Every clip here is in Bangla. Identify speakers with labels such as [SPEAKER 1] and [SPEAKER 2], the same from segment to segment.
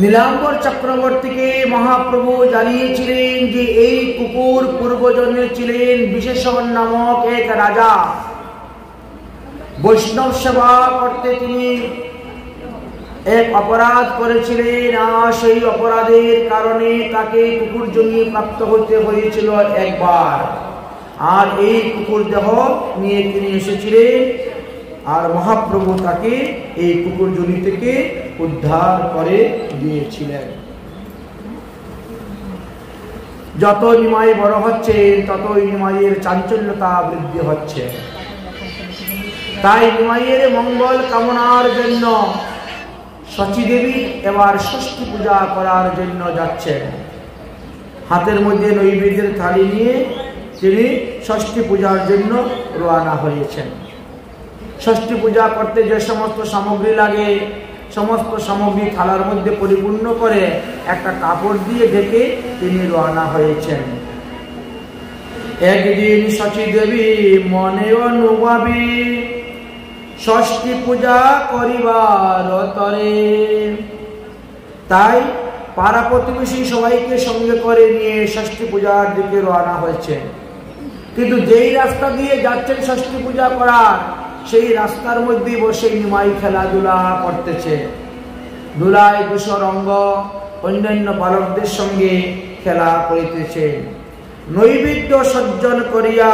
[SPEAKER 1] নীলাম্বর চক্রবর্তীকে মহাপ্রভু জানিয়েছিলেন যে এই কুকুর পূর্বজন্মে ছিলেন বিশেষণ নামক এক রাজা। বৈষ্ণব সেবা করতে তিনি এক অপরাধ করেছিলেন, আর সেই অপরাধের কারণে তাকে কুকুর জমি প্রাপ্ত হতে হয়েছিল একবার। আর এই কুকুর দেহ নিয়ে তিনি এসেছিলেন, আর মহাপ্রভু তাকে এই কুকুর জমি থেকে উদ্ধার করে দিয়েছিলেন। যত নিমাই বড় হচ্ছে ততই নিমাইয়ের চাঞ্চল্যতা বৃদ্ধি হচ্ছে। তাই নিমাইয়ের মঙ্গল কামনার জন্য শচী দেবী এবার ষষ্ঠী পূজা করার জন্য যাচ্ছেন। হাতের মধ্যে নৈবেদ্যের থালি নিয়ে তিনি ষষ্ঠী পূজার জন্য রওনা হয়েছেন। ষষ্ঠী পূজা করতে যে সমস্ত সামগ্রী লাগে সমস্ত সামগ্রী থালার মধ্যে পরিপূর্ণ করে একটা কাপড় দিয়ে ঢেকে তিনি রওনা হয়েছেন। একদিন শচী দেবী মনে অনুভাবী ষষ্ঠী পূজা করিবার তরে, তাই পাড়া প্রতিবেশী সবাইকে সঙ্গে করে নিয়ে ষষ্ঠী পূজার দিকে রওনা হয়েছে। কিন্তু যেই রাস্তা দিয়ে যাচ্ছেন ষষ্ঠী পূজা করার, সেই রাস্তার মধ্যে বসে নিমাই খেলাধুলা করতেছে। ধুলায় ধূসর অঙ্গ অন্যান্য বালকদের সঙ্গে খেলা করিতেছে। নৈবেদ্য সজ্জন করিয়া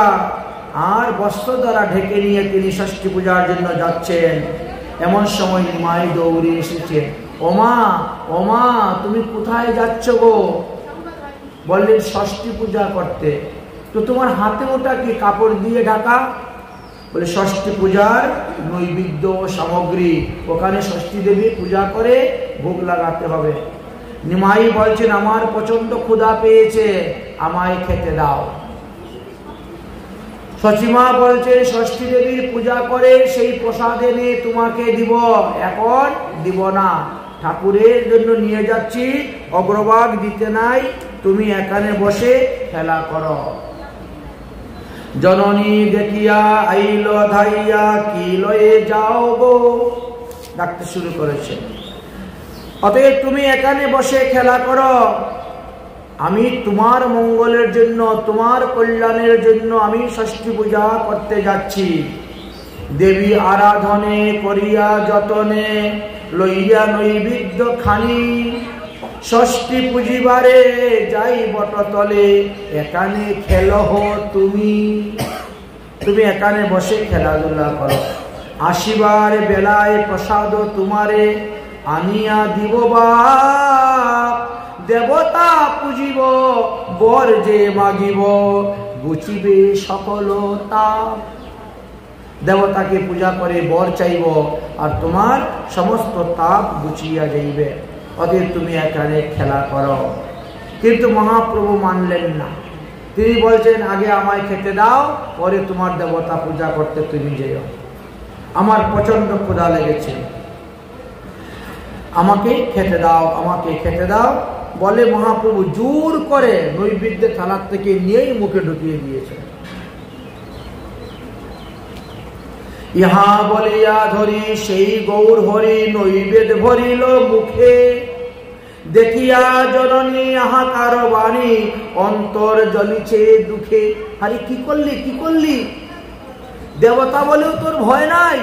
[SPEAKER 1] আর বস্ত্র দ্বারা ঢেকে নিয়ে তিনি ষষ্ঠী পূজার জন্য যাচ্ছেন। এমন সময় নিমাই দৌড়ে এসেছে। ওমা ওমা, তুমি কোথায় যাচ্ছ গো? বললেন ষষ্ঠী পূজা করতে। তো তোমার হাতে ওটা কি কাপড় দিয়ে ঢাকা? বলে ষষ্ঠী পূজার নৈবেদ্য সামগ্রী, ওখানে ষষ্ঠী দেবী পূজা করে ভোগ লাগাতে হবে। নিমাই বলছেন আমার প্রচন্ড ক্ষুধা পেয়েছে, আমায় খেতে দাও। সচিমা বলছে ষষ্ঠী দেবীর পূজা করে সেই প্রসাদ এনে তোমাকে দিব, এখন দিব না, ঠাকুরের জন্য নিয়ে যাচ্ছি, অগ্রভাগ দিতে নাই, তুমি এখানে বসে খেলা করো। জননী দেখিয়া আইল ধাইয়া কি লয়ে যাও গো, ডাকতে শুরু করেছে। অতএব তুমি এখানে বসে খেলা করো, আমি তোমার মঙ্গলের জন্য তোমার কল্যাণের জন্য আমি ষষ্ঠী পূজা করতে যাচ্ছি। দেবী আরাধনে করিয়া যতনে লইয়া নৈবেদ্য খানি, ষষ্ঠী পুজিবারে যাই বটতলে এখানে খেলহ তুমি। তুমি এখানে বসে খেলাধুলা করো, আসিবার বেলায় প্রসাদ তোমারে আনিয়া দিব বাপ, দেবতা পুজিব বর যে মাগিব বুঝিবে সকল তাপ। দেবতাকে পূজা করে বর চাইব আর তোমার সমস্ত তাপ গুছিয়া যাইবে, অতএব তুমি এখানে খেলা করো। কিন্তু মহাপ্রভু মানলেন না। তিনি বলছেন আগে আমায় খেতে দাও, পরে তোমার দেবতা পূজা করতে তুমি যেও, আমার প্রচন্ড ক্ষুধা লেগেছে, আমাকে খেতে দাও, আমাকে খেতে দাও। বলে মহাপ্রভু জোর করে নৈবেদ্যের থালার থেকে নিয়েই মুখে ঢুকিয়ে দিয়েছে। ইহা বলিয়া ধরি সেই গৌর হরি নৈবেদ্য ভরিল মুখে, দেখিয়া জননী আহাকার বাণী অন্তর জ্বলিছে দুঃখে। আরে কি করলি, কি করলি? দেবতা বলেও তোর ভয় নাই?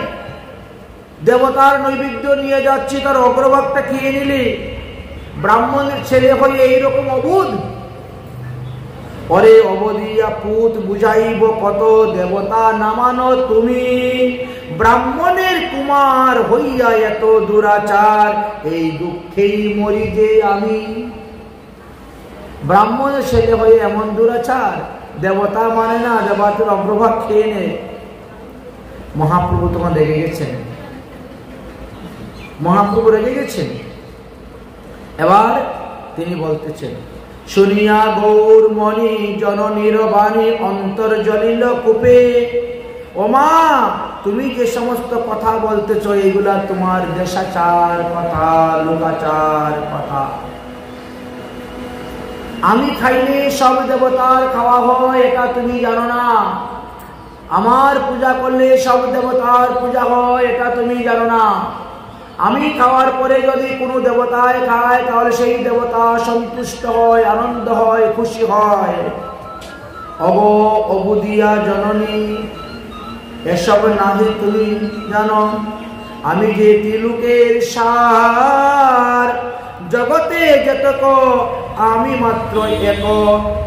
[SPEAKER 1] দেবতার নৈবেদ্য নিয়ে যাচ্ছি, তার অগ্রভাগটা খেয়ে নিলি, ব্রাহ্মণের ছেলে হয়ে এইরকম অবুধ? পরে অবধিয়া পুত বুঝাইব কত, দেবতা নামানো তুমি, ব্রাহ্মণের কুমার হইয়া এত দুরাচার, এই দুঃখেই মরি যে আমি। ব্রাহ্মণের ছেলে হয়ে এমন দুরাচার? দেবতা মানে না, দেবতার অগ্রভাগ খেয়ে নে। মহাপ্রভু তোমার রেগে গেছেন, মহাপ্রভু রেগে গেছেন। এবার তিনি বলতেছেন, শুনিয়া গৌর মণি জননীর বাণী অন্তর জ্বলিল কূপে। ওমা, তুমি যে সমস্ত কথা বলতেছ এগুলা তোমার দেশাচার কথা, লোকাচার কথা। আমি খাইলে সব দেবতার খাওয়া হয় এটা তুমি জানো না, আমার পূজা করলে সব দেবতার পূজা হয় এটা তুমি জানো না। আমি খাওয়ার পরে যদি কোনো দেবতায় খায় তাহলে সেই দেবতা সন্তুষ্ট হয়, আনন্দ হয়, খুশি হয়। অগো অবুদিয়া জননী, এসব নাহি তুমি জানো, আমি যে তিলুকের সার, জগতে যেতক আমি মাত্র এক,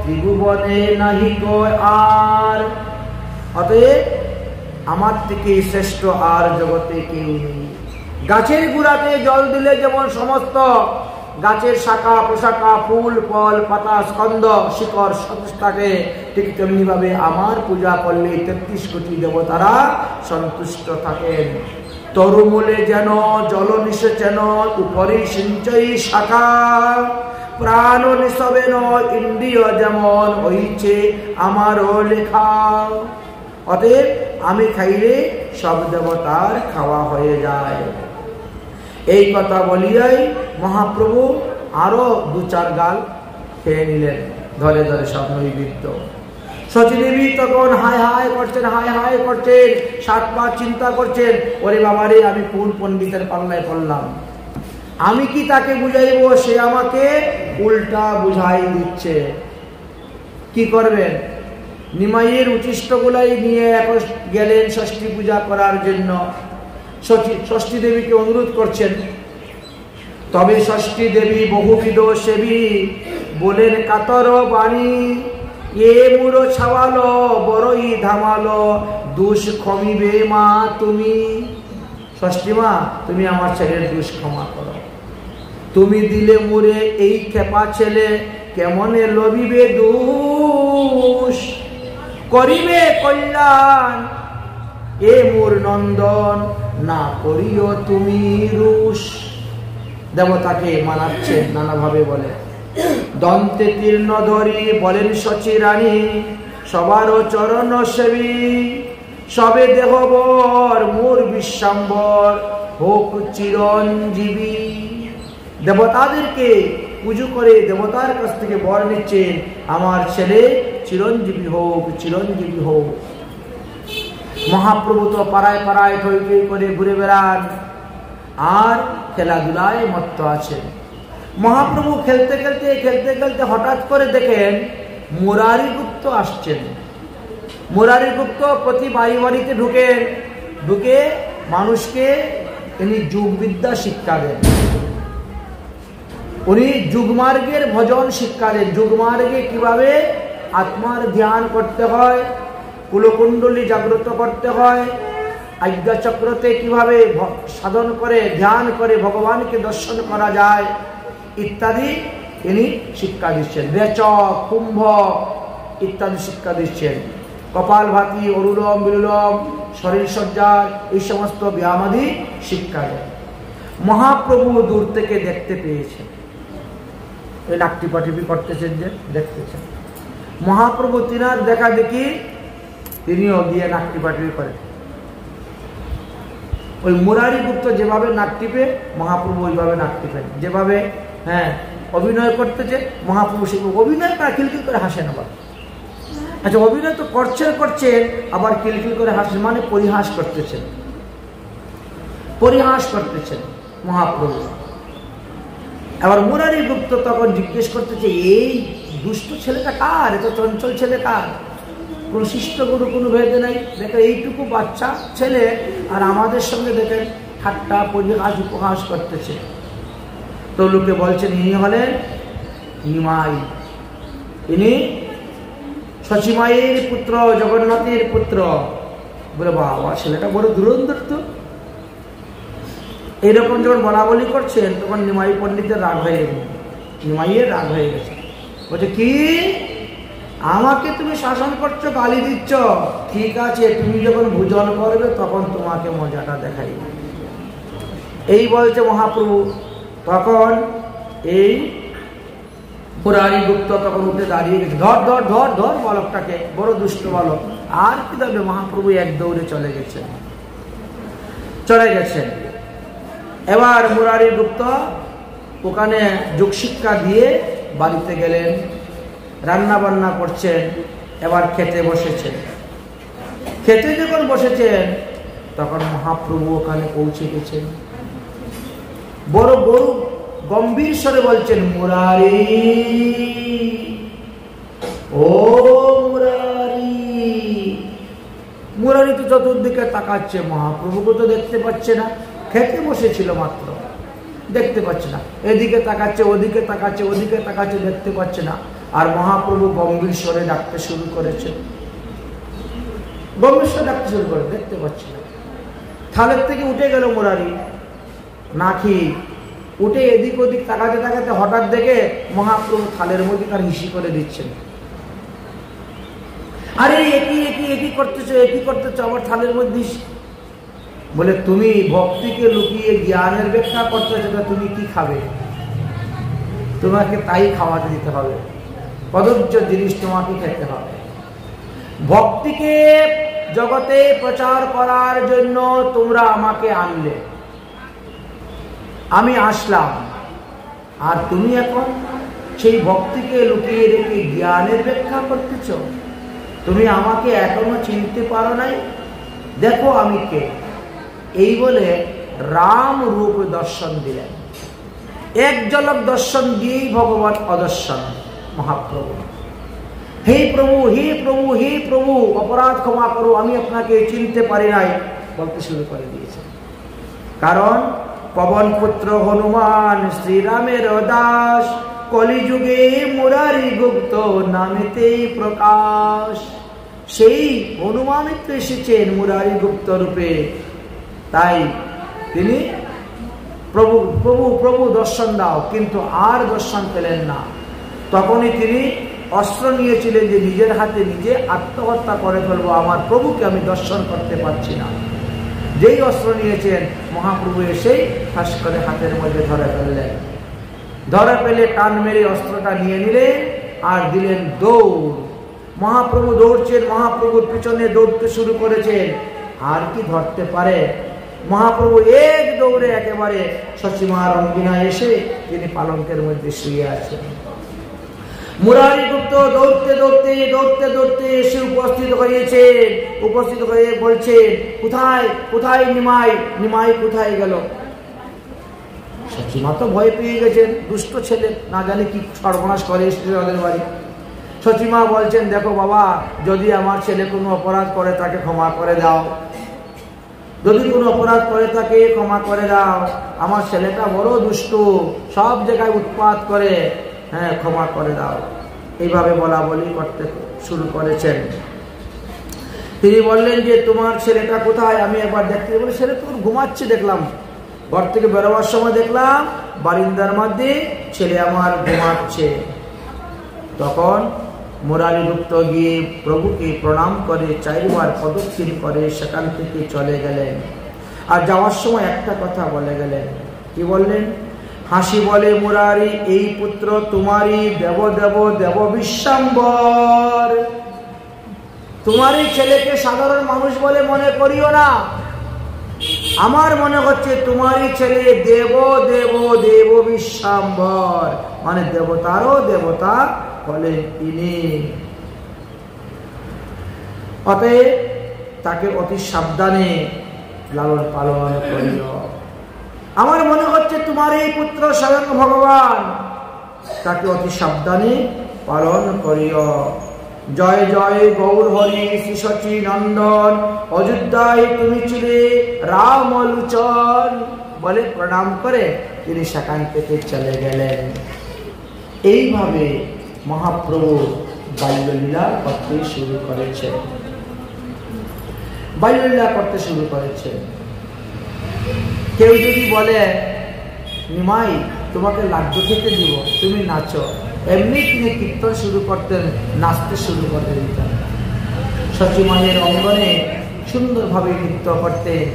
[SPEAKER 1] ত্রিভুবনে নাহি গো আর। অতএব আমার থেকে শ্রেষ্ঠ আর জগতে কেউ নেই। গাছের গুড়াতে জল দিলে যেমন সমস্ত গাছের শাখা প্রশাখা, ফুল ফল পাতা স্কন্ধ শিকড় সতেজ থাকে, ঠিক তেমনি ভাবে আমার পূজা করলে ৩৩ কোটি দেবতারা সন্তুষ্ট থাকেন। তরুমূলে যেন জল নিষেচন, উপরি সিঞ্চয়ী শাখা, প্রাণ নিঃসবেন ইন্দ্রিয় যেমন হইছে আমারও লেখা। অতএব আমি খাইলে সব দেবতার খাওয়া হয়ে যায়। এই কথা বলিয়াই মহাপ্রভু আরো ২-৪ গাল খেয়ে নিলেন, ধরে ধরে সব নৈবেদ্য। সচীদেবী তখন হায় হায় করছেন, হায় হায় করছেন, ৭ বার চিন্তা করছেন, ওরে বাবারে আমি কোন পণ্ডিতের পাল্লায় পড়লাম, আমি কি তাকে বুঝাইব, সে আমাকে উল্টা বুঝাই দিচ্ছে। কি করবেন? নিমাইয়ের উচ্ছিষ্টগুলাই নিয়ে গেলেন ষষ্ঠী পূজা করার জন্য। ষষ্ঠী দেবীকে অনুরোধ করছেন। তবে ষষ্ঠী দেবী বহুবিধ সেবী, বলেন কাতর বাণী, এ মুড়ো ছাওয়ালো বড়ই ধামালো, দোষ ক্ষমিবে মা তুমি। ষষ্ঠী মা, তুমি আমার ছেলের দোষ ক্ষমা করো। তুমি দিলে মুরে এই খেপা ছেলে, কেমনে লবিবে দোষ, করিবে কল্যাণ এ মোর নন্দন, না করিও তুমি রুষ। দেবতাকে মানাচ্ছেন নানাভাবে বলে। দন্তে তীর্ণ ধরি বলেন শচী রানী, সবারও চরণ সেবী, সবে দেহবর মোর বিশ্বাম্বর, হোক চিরঞ্জীবী। দেবতাদেরকে পুজো করে দেবতার কাছ থেকে বর নিচ্ছেন, আমার ছেলে চিরঞ্জীবী হোক, চিরঞ্জীবী হোক। মহাপ্রভু তো পাড়ায় পাড়ায় ঠই ঠই করে ঘুরে বেড়ান আর খেলাধুলায় মত্ত আছেন। মহাপ্রভু খেলতে খেলতে খেলতে খেলতে হঠাৎ করে দেখেন মুরারি গুপ্ত আসছেন। মুরারি গুপ্ত প্রতি বাড়িতে ঢুকে মানুষকে তিনি যোগবিদ্যা শিক্ষা দেন। উনি যুগমার্গের ভজন শিক্ষা দেন। যুগমার্গে কিভাবে আত্মার ধ্যান করতে হয়, কুলকুণ্ডলী জাগ্রত করতে হয়, আজ্ঞাচক্রতে কিভাবে সাধন করে ধ্যান করে ভগবানকে দর্শন করা যায় ইত্যাদি তিনি শিক্ষা দিচ্ছেন। রেচক, কুম্ভ ইত্যাদি শিক্ষা দিচ্ছেন। কপালভাতি, অনুলোম বিলোম, শরীর সজ্জা, এই সমস্ত ব্যায়ামাদি শিক্ষা দেন। মহাপ্রভু দূর থেকে দেখতে পেয়েছেন, এই লাকটিপাটিপি করতেছেন, যে দেখতেছেন। মহাপ্রভু তিনার দেখা দেখি তিনিও গিয়ে নাক টিপাটিপি করেন। ওই মুরারি গুপ্ত যেভাবে নাক টিপে মহাপ্রভু ওইভাবে নাক টিপেন। যেভাবে অভিনয় করতেছে মহাপ্রভু সে অভিনয় করে খিলখিল করে হাসেন। আবার আচ্ছা, অভিনয় তো করছেন আবার খিলখিল করে হাসেন, মানে পরিহাস করতেছেন মহাপ্রভু। আবার মুরারি গুপ্ত তখন জিজ্ঞেস করতেছে, এই দুষ্ট ছেলেটা কার, এত চঞ্চল ছেলে কার? কোন শিষ্ট গুরু কোনো ভেদে নাই। দেখেন এইটুকু বাচ্চা ছেলে আর আমাদের সঙ্গে দেখেন ঠাট্টা পরিহাস উপহাস করতেছে। তো লোকে বলছেন ইনি হলেন নিমাই, ইনি শচীমায়ের পুত্র, জগন্নাথের পুত্র। বলে বাবা, ছেলেটা বড় ধুরন্ধর তো। এইরকম যখন বলা বলি করছেন তখন নিমাই পণ্ডিতের রাগ হয়ে গেছে, নিমাইয়ের রাগ হয়ে গেছে। বলছে কি, আমাকে তুমি শাসন করছো, গালি দিচ্ছ, ঠিক আছে, তুমি যখন ভোজন করবে তখন তোমাকে মজাটা দেখাই। এই বলছে মহাপ্রভু। তখন এই মুরারি গুপ্ত তখন উঠে দাঁড়িয়ে গেছে, ধর ধর ধর ধর বালকটাকে, বড় দুষ্ট বালক। আর কি দেবে, মহাপ্রভু এক দৌড়ে চলে গেছেন। এবার মুরারি গুপ্ত ওখানে যোগশিক্ষা দিয়ে বাড়িতে গেলেন, রান্না বান্না করছেন, এবার খেতে বসেছেন। খেতে যখন বসেছেন তখন মহাপ্রভু ওখানে পৌঁছে গেছেন। বড় বড় গম্ভীর স্বরে বলছেন, মুরারি, ও মুরারি। মুরারি তো চতুর্দিকে তাকাচ্ছে, মহাপ্রভুকে তো দেখতে পাচ্ছে না, খেতে বসেছিল মাত্র, দেখতে পাচ্ছে না, এদিকে তাকাচ্ছে, ওদিকে তাকাচ্ছে, ওদিকে তাকাচ্ছে, দেখতে পাচ্ছে না। আর মহাপ্রভু গম্ভীর স্বরে ডাকতে শুরু করেছে, গম্ভীর স্বরে ডাকতে শুরু করে, দেখতে পাচ্ছে না। থালের থেকে উঠে গেল মুরারি, নাকি উঠে এদিক ওদিক তাকাতে তাকাতে হঠাৎ দেখে মহাপ্রভু থালের মধ্যে তার হিসি করে দিচ্ছেন। আরে একই একই একই করতেছো, একই করতেছো, আবার থালের মধ্যে। বলে, তুমি ভক্তিকে লুকিয়ে জ্ঞানের ব্যাখ্যা করতেছো, তুমি কি খাবে? তোমাকে তাই খাওয়াতে দিতে হবে, প্রযোজ্য জিনিস তোমাকে খেতে হবে। ভক্তিকে জগতে প্রচার করার জন্য তোমরা আমাকে আনলে, আমি আসলাম, আর তুমি এখন সেই ভক্তিকে লুকিয়ে রেখে জ্ঞানের ব্যাখ্যা করতেছ। তুমি আমাকে এখনো চিনতে পারো নাই, দেখো আমি কে। এই বলে রাম রূপ দর্শন দিলেন। এক ঝলক দর্শন দিয়েই ভগবান অদর্শন মহাপ্রভু। হে প্রভু, হে প্রভু, হে প্রভু, অপরাধ ক্ষমা করো, আমি আপনাকে চিনতে পারি নাই বলতে শুরু করে দিয়েছে। কারণ পবন পুত্র হনুমান শ্রীরামের দাস, কলিযুগে মুরারি গুপ্ত নামেতেই প্রকাশ। সেই হনুমানই তো এসেছেন মুরারি গুপ্ত রূপে, তাই তিনি প্রভু প্রভু প্রভু দর্শন দাও, কিন্তু আর দর্শন পেলেন না। তখনই তিনি অস্ত্র নিয়েছিলেন যে নিজের হাতে নিজে আত্মহত্যা করে ফেলবো, আমার প্রভুকে আমি দর্শন করতে পারছি না। যেই অস্ত্র নিয়েছেন, মহাপ্রভু এসেই ফাঁস করে হাতের মধ্যে ধরে ফেললেন। ধরে পেলে টান মেরে অস্ত্রটা নিয়ে নিলেন আর দিলেন দৌড়। মহাপ্রভু দৌড়ছেন, মহাপ্রভুর পিছনে দৌড়তে শুরু করেছেন। আর কি ধরতে পারে? মহাপ্রভু এক দৌড়ে একেবারে সচিমার অঙ্গিনায় এসে তিনি পালঙ্কের মধ্যে শুয়ে আছেন। মুরারি গুপ্ত দৌড়তে দৌড়তে দৌড়তে দৌড়তে এসে উপস্থিত হয়েছে। উপস্থিত হয়ে বলছেন, কোথায় কোথায় নিমাই, নিমাই কোথায় গেল? সচিমা তো ভয় পেয়ে গেছেন, দুষ্ট ছেলে, না জানি কি সর্বনাশ করে এসেছে ওদের বাড়ি। সচিমা বলছেন, দেখো বাবা, যদি আমার ছেলে কোনো অপরাধ করে তাকে ক্ষমা করে দাও, যদি কোনো অপরাধ করে তাকে ক্ষমা করে দাও। আমার ছেলেটা বড় দুষ্ট, সব জায়গায় উৎপাত করে, হ্যাঁ ক্ষমা করে দাও। এইভাবে বলা বলি করতে শুরু করেছেন। তিনি বললেন যে তোমার ছেলেটা কোথায়, আমি একবার দেখতে। বলে, ছেলে তোর ঘুমাচ্ছে দেখলাম, ঘর থেকে বেরোবার সময় দেখলাম বারিন্দার মধ্যে ছেলে আমার ঘুমাচ্ছে। তখন মুরারি গুপ্ত গিয়ে প্রভুকে প্রণাম করে 4 বার প্রদক্ষিণ করে সেখান থেকে চলে গেলেন। আর যাওয়ার সময় একটা কথা বলে গেলেন। কি বললেন? হাসি বলে মুরারি, এই পুত্র তোমারই, দেব দেব দেব বিশ্বাম্বর। তোমারই ছেলেকে সাধারণ মানুষ বলে মনে করিও না, আমার মনে হচ্ছে তোমারই ছেলে দেব দেব দেব বিশ্বাম্বর, মানে দেবতারও দেবতা বলেন তিনি। অতএব তাকে অতি সাবধানে লালন পালন করিও। আমার মনে হচ্ছে তোমার এই পুত্র স্বয়ং ভগবান, তাকে অতি সাবধানে পালন করিও। জয় জয় গৌর হরি শ্রী সচি নন্দন, অযোধ্যায় তুমি ছিলে রাম লোচন বলে প্রণাম করে তিনি সেখান থেকে চলে গেলেন। এইভাবে মহাপ্রভু বাল্যলীলা করতে শুরু করেছেন, বাল্যলীলা করতে শুরু করেছেন। কেউ যদি বলে, নিমাই তোমাকে লাড্ডু খেতে দিব, তুমি নাচো, এমনি তিনি কীর্তন শুরু করতেন, নাচতে শুরু করে দিতেন। সচিমায়ের অঙ্গনে সুন্দরভাবে নৃত্য করতেন।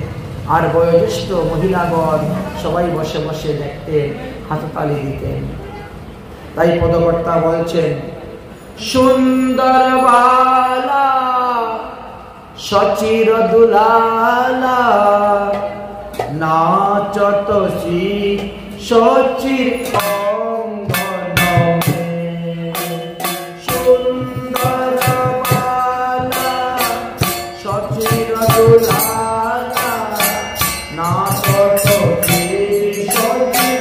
[SPEAKER 1] আর বয়োজ্যেষ্ঠ মহিলাগণ সবাই বসে বসে দেখতেন, হাততালি দিতেন। তাই পদকর্তা বলছেন, সুন্দর বালা সচির দুলালা, নাচত শ্রী সচির অঙ্গনে। সুন্দর বালা সচির দুলালা, নাচত শ্রী সচির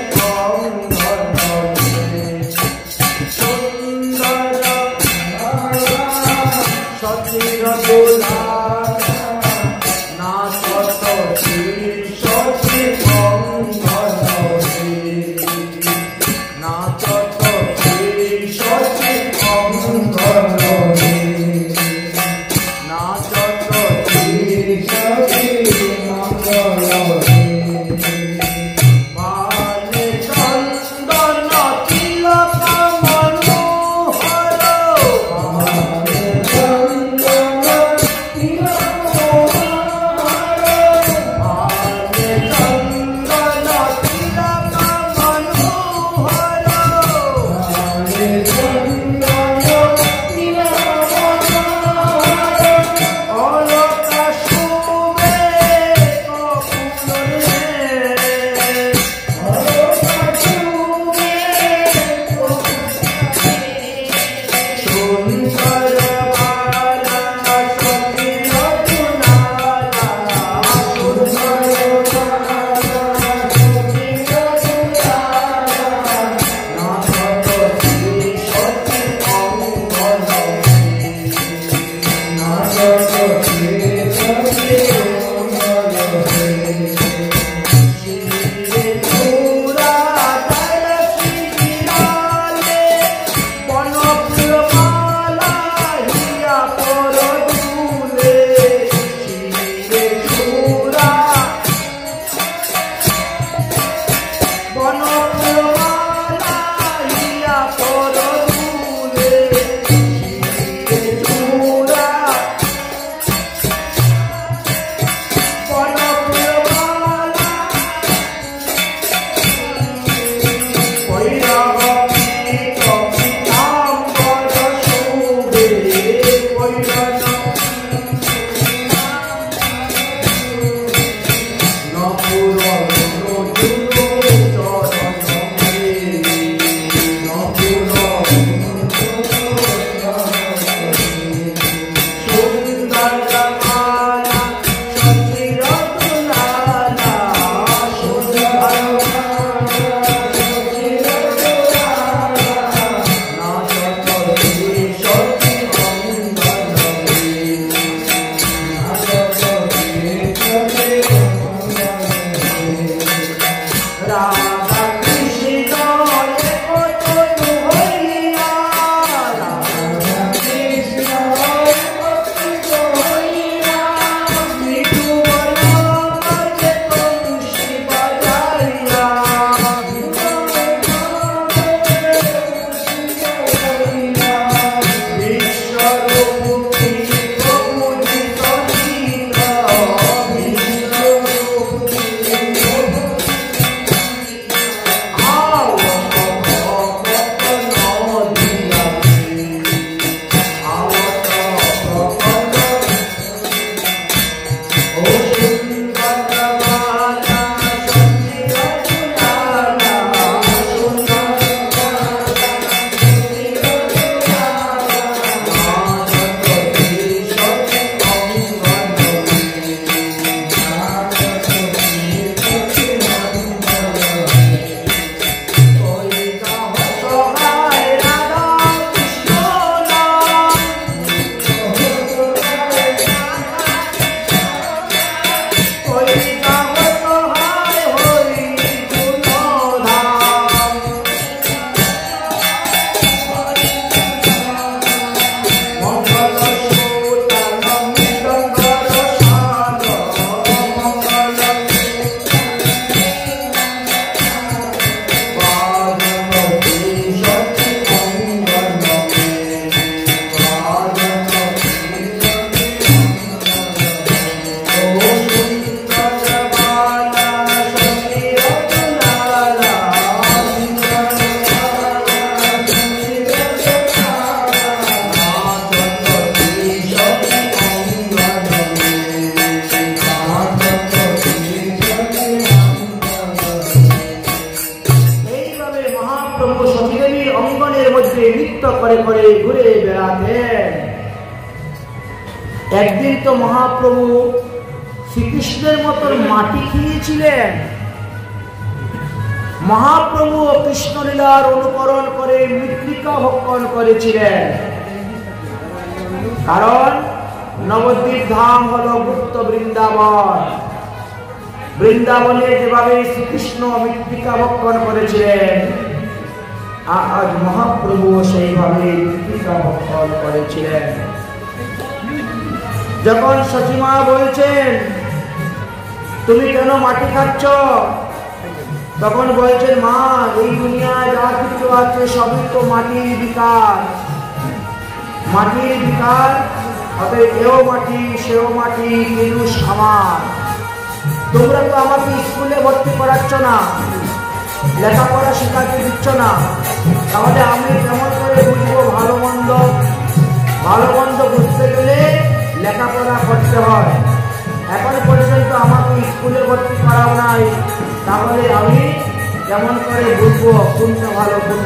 [SPEAKER 1] মহাপ্রভু সতীদেবীর অঙ্গনের মধ্যে নৃত্য করে করে ঘুরে বেড়াতেন। একদিন তো মহাপ্রভু শ্রীকৃষ্ণের মতন মাটি খেয়েছিলেন। মহাপ্রভু কৃষ্ণলীলার অনুকরণ করে মৃত্তিকা ভক্ষণ করেছিলেন। কারণ নবদ্বীপ ধাম হল গুপ্ত বৃন্দাবন। বৃন্দাবনে যেভাবে শ্রীকৃষ্ণ মৃত্তিকা ভক্ষণ করেছিলেন, আজ মহাপ্রভু সেইভাবে মৃত্তিকা ভক্ষণ করেছিলেন। যখন সচিমা বলছেন তুমি কেন মাটি খাচ্ছ, তখন বলছেন মা এই দুনিয়ায় যা কিছু আছে সবই তো মাটির বিকার, মাটির বিকার। অতএব এও মাটি সেও মাটি, মানুষ আমার। তোমরা তো আমাকে স্কুলে ভর্তি করাচ্ছ না, লেখাপড়া শেখাতে দিচ্ছ না, তাহলে আমি কেমন করে বুঝবো ভালো মন্দ? ভালো মন্দ বুঝতে গেলে লেখাপড়া করতে হয়। এখন পর্যন্ত আমাকে স্কুলে ভর্তি করাও নাই, তাহলে আমি কেমন করে বুঝবো কোনটা ভালো কোনটা